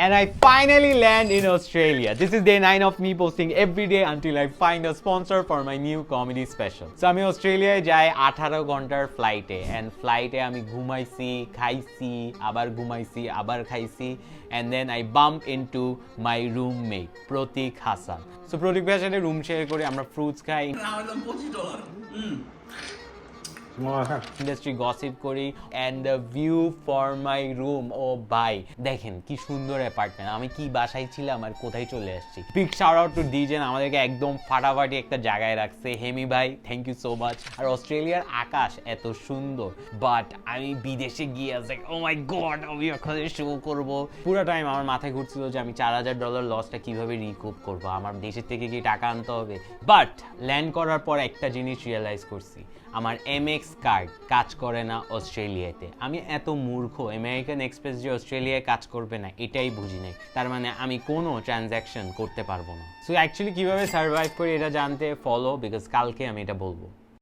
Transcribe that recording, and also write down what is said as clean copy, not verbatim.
And I finally land in Australia. This is day 9 of me posting every day until I find a sponsor for my new comedy special. So আমি অস্ট্রেলিয়ায় যাই 18 ঘন্টার ফ্লাইটে, and ফ্লাইটে আমি ঘুমাইছি, খাইছি, আবার ঘুমাইছি, আবার খাইছি, and then I bump into my roommate Pratik Hasan. So প্রতীক ভাইয়ের সাথে রুম শেয়ার করে আমরা ফ্রুটস খাই, ইন্ডাস্ট্রি গসিপ করি, and the view for my room, ও ভাই দেখেন কি সুন্দর অ্যাপার্টমেন্ট, আমি কি বাসায় ছিলাম আর কোথায় চলে আসছি। বিগ শাউট আউট টু ডিজেন, আমাদেরকে একদম ফাটাফাটি একটা জায়গায় রাখছে। হেমি ভাই, থ্যাংক ইউ সো মাচ। আর অস্ট্রেলিয়ার আকাশ এত সুন্দর, বাট আমি বিদেশে গিয়ে আছে ও মাই গড আমি ওখানে শো করবো। পুরো টাইম আমার মাথায় ঘুরছিল যে আমি $4000 লসটা কিভাবে রিকুপ করবো, আমার দেশের থেকে কি টাকা আনতে হবে। বাট ল্যান্ড করার পর একটা জিনিস রিয়েলাইজ করছি, আমার এমএক্স কার্ড কাজ করে না অস্ট্রেলিয়াতে। আমি এত মূর্খ, আমেরিকান এক্সপ্রেস যে অস্ট্রেলিয়ায় কাজ করবে না এটাই বুঝি নাই। তার মানে আমি কোনো ট্রানজ্যাকশন করতে পারবো না। সো অ্যাকচুয়ালি কীভাবে সার্ভাইভ করি এটা জানতে ফলো, বিকজ কালকে আমি এটা বলবো।